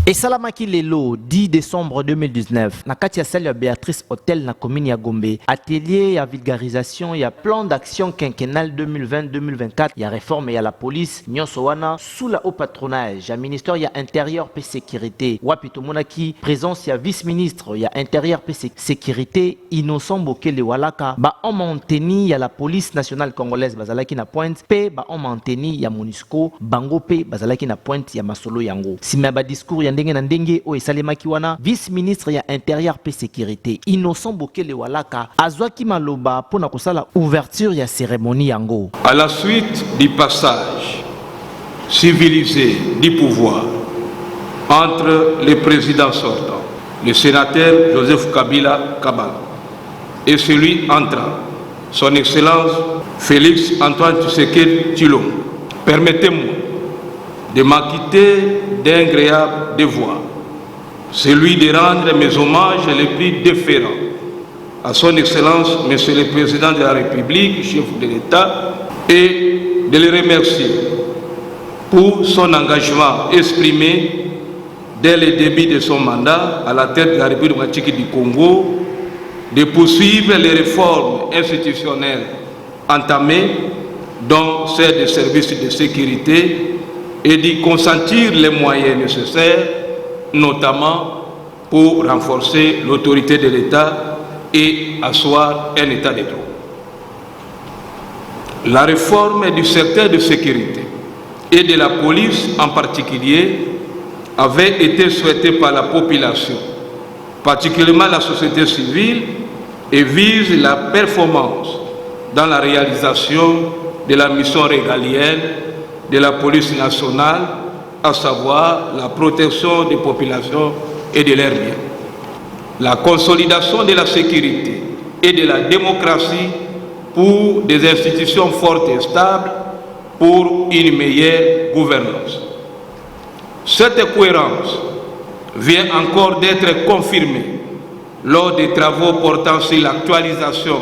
Et Salamaki Lelo, 10 décembre 2019, na kati ya salle ya Béatrice Hôtel na commune ya Gombe, atelier ya vulgarisation ya plan d'action quinquennal 2020-2024, ya réforme ya la police, nyonso wana sous la haut patronage ya ministère ya intérieur pe sécurité. Wapi tomonaki présence ya vice-ministre ya intérieur pe sécurité Innocent Bokele Walaka, ba on manteni ya la police nationale congolaise bazalaki na pointe pe ba on manteni ya MONUSCO bango pe bazalaki na pointe ya masolo yango. Sima ba discours ya ndenge na ndenge o esalemaki wana, vice-ministre ya intérieur pe sécurité Innocent Bokele Walaka azwaki maloba pona kosala ouverture ya cérémonie yango. À la suite du passage civilisé du pouvoir entre le président sortant, le sénateur Joseph Kabila Kabala, et celui entrant, son Excellence Félix Antoine Tshisekedi Tshilombo, permettez-moi de m'acquitter d'un agréable devoir, celui de rendre mes hommages les plus déférents à son Excellence Monsieur le Président de la République, chef de l'État, et de le remercier pour son engagement exprimé dès le début de son mandat à la tête de la République démocratique du Congo, de poursuivre les réformes institutionnelles entamées, dont celles des services de sécurité, et d'y consentir les moyens nécessaires, notamment pour renforcer l'autorité de l'État et asseoir un État de droit. La réforme du secteur de sécurité et de la police en particulier avait été souhaitée par la population, particulièrement la société civile, et vise la performance dans la réalisation de la mission régalienne de la police nationale, à savoir la protection des populations et de leurs biens. La consolidation de la sécurité et de la démocratie pour des institutions fortes et stables pour une meilleure gouvernance. Cette cohérence vient encore d'être confirmée lors des travaux portant sur l'actualisation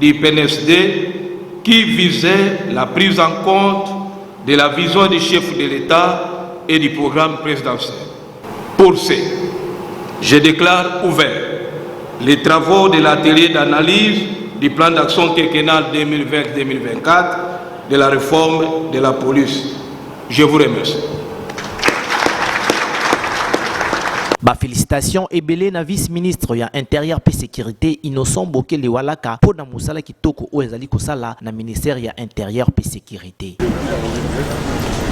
du PNSD qui visait la prise en compte de la vision du chef de l'État et du programme présidentiel. Pour ce, je déclare ouvert les travaux de l'atelier d'analyse du plan d'action quinquennal 2020-2024 de la réforme de la police. Je vous remercie. Félicitations et belé na vice-ministre ya intérieur et sécurité Innocent Bokele Walaka pour na musala kitoko o ezali kosala na ministère ya intérieur et sécurité.